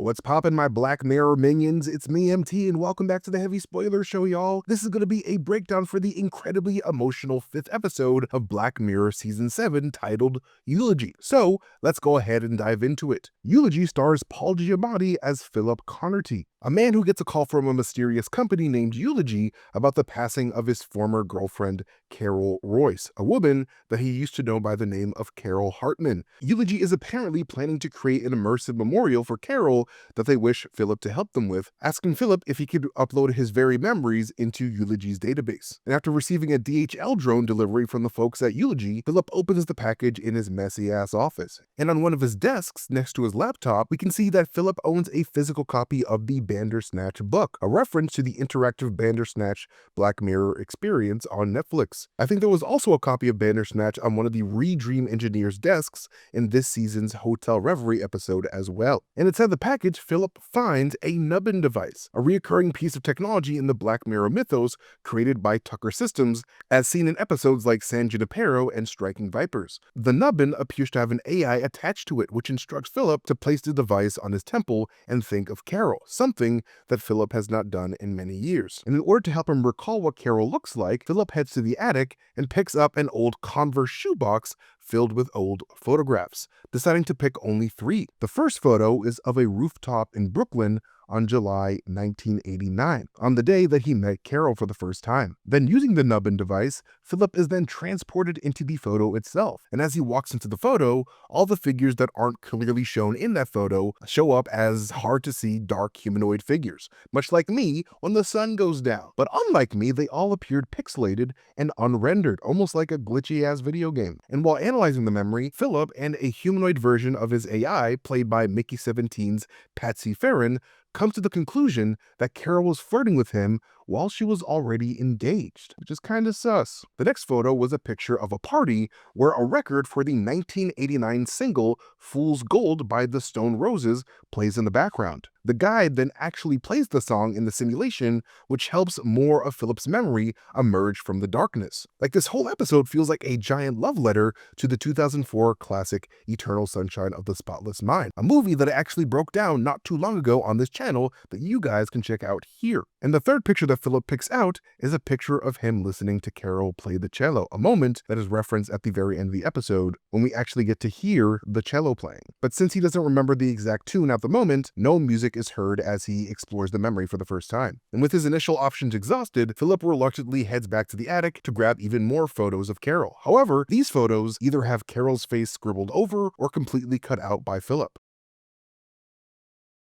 What's poppin', my Black Mirror minions? It's me, MT, and welcome back to the Heavy Spoiler Show, y'all. This is going to be a breakdown for the incredibly emotional 5th episode of Black Mirror Season 7 titled Eulogy. So, let's go ahead and dive into it. Eulogy stars Paul Giamatti as Philip Connerty, a man who gets a call from a mysterious company named Eulogy about the passing of his former girlfriend, Carol Royce, a woman that he used to know by the name of Carol Hartman. Eulogy is apparently planning to create an immersive memorial for Carol that they wish Philip to help them with, asking Philip if he could upload his very memories into Eulogy's database. And after receiving a DHL drone delivery from the folks at Eulogy, Philip opens the package in his messy-ass office. And on one of his desks, next to his laptop, we can see that Philip owns a physical copy of the Bandersnatch book, a reference to the interactive Bandersnatch Black Mirror experience on Netflix. I think there was also a copy of Bandersnatch on one of the Redream engineers' desks in this season's Hotel Reverie episode as well. And inside the package, Philip finds a nubbin device, a recurring piece of technology in the Black Mirror mythos created by Tucker Systems, as seen in episodes like San Junipero and Striking Vipers. The nubbin appears to have an AI attached to it, which instructs Philip to place the device on his temple and think of Carol, something that Philip has not done in many years. And in order to help him recall what Carol looks like, Philip heads to the attic and picks up an old Converse shoebox filled with old photographs, deciding to pick only 3. The first photo is of a rooftop in Brooklyn on July 1989, on the day that he met Carol for the first time. Then, using the nubbin device, Philip is then transported into the photo itself. And as he walks into the photo, all the figures that aren't clearly shown in that photo show up as hard-to-see dark humanoid figures, much like me when the sun goes down. But unlike me, they all appeared pixelated and unrendered, almost like a glitchy-ass video game. And while analyzing the memory, Philip and a humanoid version of his AI, played by Mickey 17's Patsy Farron, comes to the conclusion that Carol was flirting with him while she was already engaged, which is kinda sus. The next photo was a picture of a party where a record for the 1989 single Fool's Gold by the Stone Roses plays in the background. The guide then actually plays the song in the simulation, which helps more of Philip's memory emerge from the darkness. Like, this whole episode feels like a giant love letter to the 2004 classic Eternal Sunshine of the Spotless Mind, a movie that I actually broke down not too long ago on this channel that you guys can check out here. And the third picture that Philip picks out is a picture of him listening to Carol play the cello, a moment that is referenced at the very end of the episode when we actually get to hear the cello playing. But since he doesn't remember the exact tune at the moment, no music is heard as he explores the memory for the first time. And with his initial options exhausted, Philip reluctantly heads back to the attic to grab even more photos of Carol. However, these photos either have Carol's face scribbled over or completely cut out by Philip.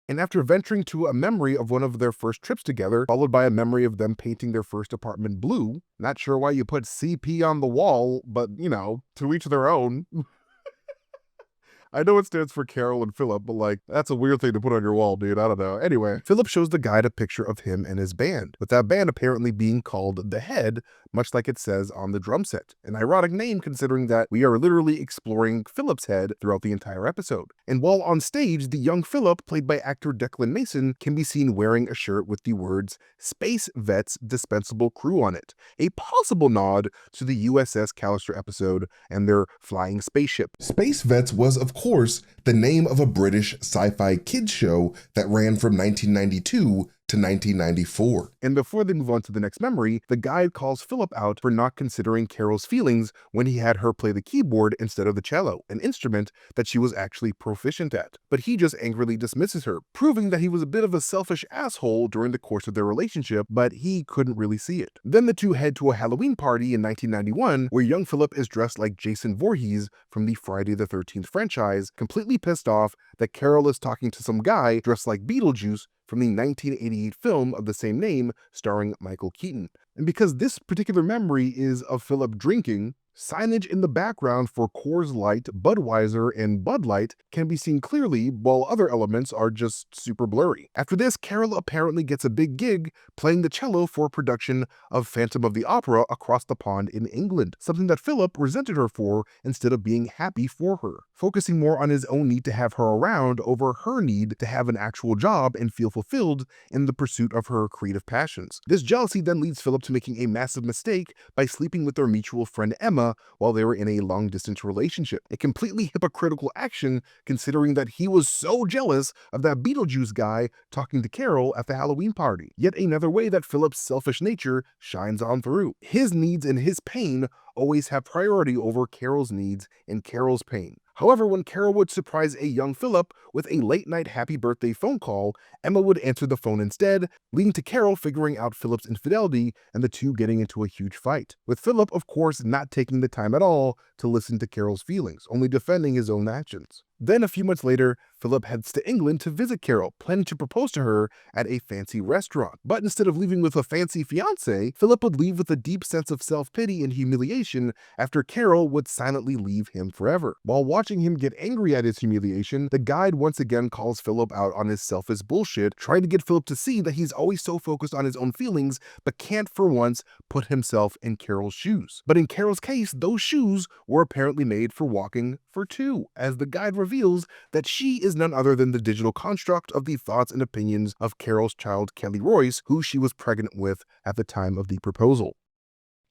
And after venturing to a memory of one of their first trips together, followed by a memory of them painting their first apartment blue, not sure why you put CP on the wall, but you know, to each their own. I know it stands for Carol and Philip, but like, that's a weird thing to put on your wall, dude. I don't know. Anyway, Philip shows the guide a picture of him and his band, with that band apparently being called The Head, much like it says on the drum set. An ironic name considering that we are literally exploring Philip's head throughout the entire episode. And while on stage, the young Philip, played by actor Declan Mason, can be seen wearing a shirt with the words Space Vets Dispensable Crew on it, a possible nod to the USS Callister episode and their flying spaceship. Space Vets was, of course, the name of a British sci-fi kids show that ran from 1992 to 1994. And before they move on to the next memory, the guide calls Philip out for not considering Carol's feelings when he had her play the keyboard instead of the cello, an instrument that she was actually proficient at. But he just angrily dismisses her, proving that he was a bit of a selfish asshole during the course of their relationship, but he couldn't really see it. Then the two head to a Halloween party in 1991 where young Philip is dressed like Jason Voorhees from the Friday the 13th franchise, completely pissed off that Carol is talking to some guy dressed like Beetlejuice from the 1988 film of the same name starring Michael Keaton. And because this particular memory is of Philip drinking, signage in the background for Coors Light, Budweiser, and Bud Light can be seen clearly, while other elements are just super blurry. After this, Carol apparently gets a big gig playing the cello for a production of Phantom of the Opera across the pond in England, something that Philip resented her for instead of being happy for her, focusing more on his own need to have her around over her need to have an actual job and feel fulfilled in the pursuit of her creative passions. This jealousy then leads Philip to making a massive mistake by sleeping with their mutual friend Emma Emma while they were in a long-distance relationship. A completely hypocritical action considering that he was so jealous of that Beetlejuice guy talking to Carol at the Halloween party. Yet another way that Philip's selfish nature shines on through. His needs and his pain always have priority over Carol's needs and Carol's pain. However, when Carol would surprise a young Philip with a late-night happy birthday phone call, Emma would answer the phone instead, leading to Carol figuring out Philip's infidelity and the two getting into a huge fight. With Philip, of course, not taking the time at all to listen to Carol's feelings, only defending his own actions. Then a few months later, Philip heads to England to visit Carol, planning to propose to her at a fancy restaurant. But instead of leaving with a fancy fiancé, Philip would leave with a deep sense of self-pity and humiliation after Carol would silently leave him forever. While watching him get angry at his humiliation, the guide once again calls Philip out on his selfish bullshit, trying to get Philip to see that he's always so focused on his own feelings, but can't for once put himself in Carol's shoes. But in Carol's case, those shoes were apparently made for walking for two, as the guide reveals that she is none other than the digital construct of the thoughts and opinions of Carol's child Kelly Royce, who she was pregnant with at the time of the proposal.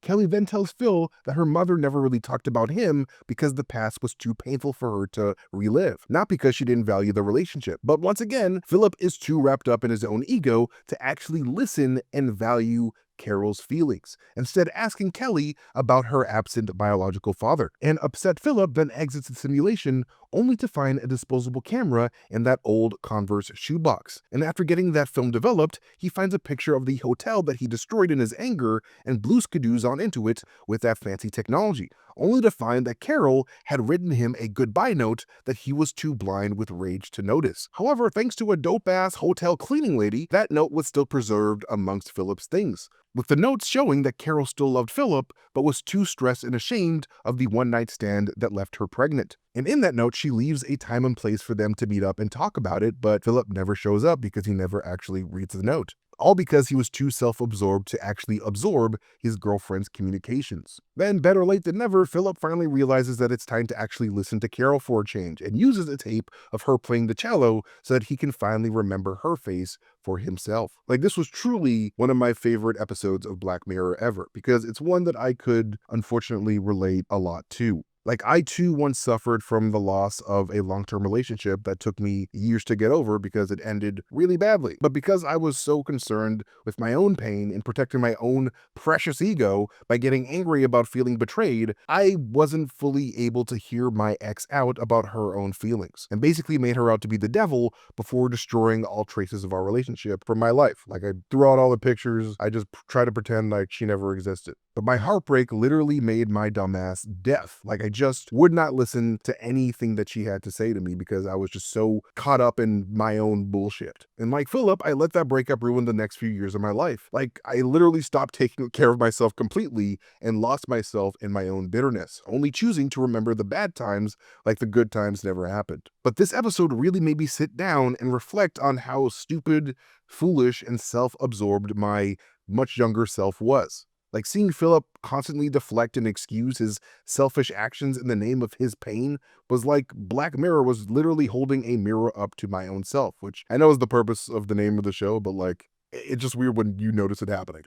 Kelly then tells Phil that her mother never really talked about him because the past was too painful for her to relive, not because she didn't value the relationship. But once again, Philip is too wrapped up in his own ego to actually listen and value Carol's feelings, instead asking Kelly about her absent biological father. And upset Philip then exits the simulation only to find a disposable camera in that old Converse shoebox. And after getting that film developed, he finds a picture of the hotel that he destroyed in his anger and blue skidoos on into it with that fancy technology, only to find that Carol had written him a goodbye note that he was too blind with rage to notice. However, thanks to a dope-ass hotel cleaning lady, that note was still preserved amongst Philip's things, with the notes showing that Carol still loved Philip, but was too stressed and ashamed of the one-night stand that left her pregnant. And in that note, she leaves a time and place for them to meet up and talk about it, but Philip never shows up because he never actually reads the note. All because he was too self-absorbed to actually absorb his girlfriend's communications. Then, better late than never, Philip finally realizes that it's time to actually listen to Carol for a change, and uses a tape of her playing the cello so that he can finally remember her face for himself. Like, this was truly one of my favorite episodes of Black Mirror ever, because it's one that I could unfortunately relate a lot to. Like, I too once suffered from the loss of a long-term relationship that took me years to get over because it ended really badly. But because I was so concerned with my own pain and protecting my own precious ego by getting angry about feeling betrayed, I wasn't fully able to hear my ex out about her own feelings, and basically made her out to be the devil before destroying all traces of our relationship from my life. Like, I threw out all the pictures, I just tried to pretend like she never existed. But my heartbreak literally made my dumbass deaf. Like, I just would not listen to anything that she had to say to me because I was just so caught up in my own bullshit. And like Philip, I let that breakup ruin the next few years of my life. Like, I literally stopped taking care of myself completely and lost myself in my own bitterness, only choosing to remember the bad times like the good times never happened. But this episode really made me sit down and reflect on how stupid, foolish, and self-absorbed my much younger self was. Like, seeing Philip constantly deflect and excuse his selfish actions in the name of his pain was like Black Mirror was literally holding a mirror up to my own self, which I know is the purpose of the name of the show, but like, it's just weird when you notice it happening.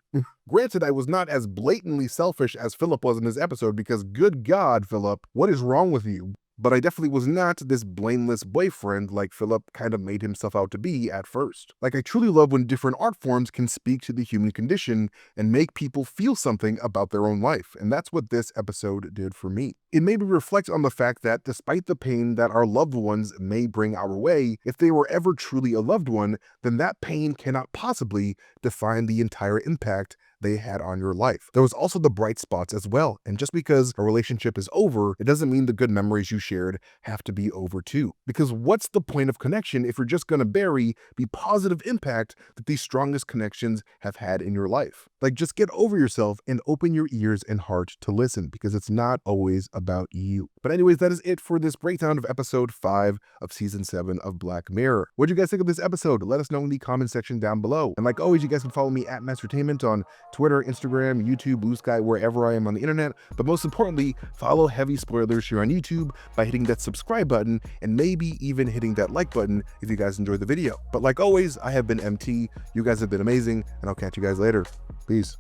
Granted, I was not as blatantly selfish as Philip was in this episode because good God, Philip, what is wrong with you? But I definitely was not this blameless boyfriend like Philip kind of made himself out to be at first. Like, I truly love when different art forms can speak to the human condition and make people feel something about their own life, and that's what this episode did for me. It made me reflect on the fact that despite the pain that our loved ones may bring our way, if they were ever truly a loved one, then that pain cannot possibly define the entire impact they had on your life. There was also the bright spots as well, and just because a relationship is over, it doesn't mean the good memories you shared have to be over too. Because what's the point of connection if you're just gonna bury the positive impact that these strongest connections have had in your life? Like, just get over yourself and open your ears and heart to listen, because it's not always about you. But anyways, that is it for this breakdown of episode 5 of season 7 of Black Mirror. What do you guys think of this episode? Let us know in the comment section down below. And like always, you guys can follow me at Mastertainment on Twitter, Instagram, YouTube, Blue Sky, wherever I am on the internet. But most importantly, follow Heavy Spoilers here on YouTube by hitting that subscribe button and maybe even hitting that like button if you guys enjoyed the video. But like always, I have been MT, you guys have been amazing, and I'll catch you guys later. Peace.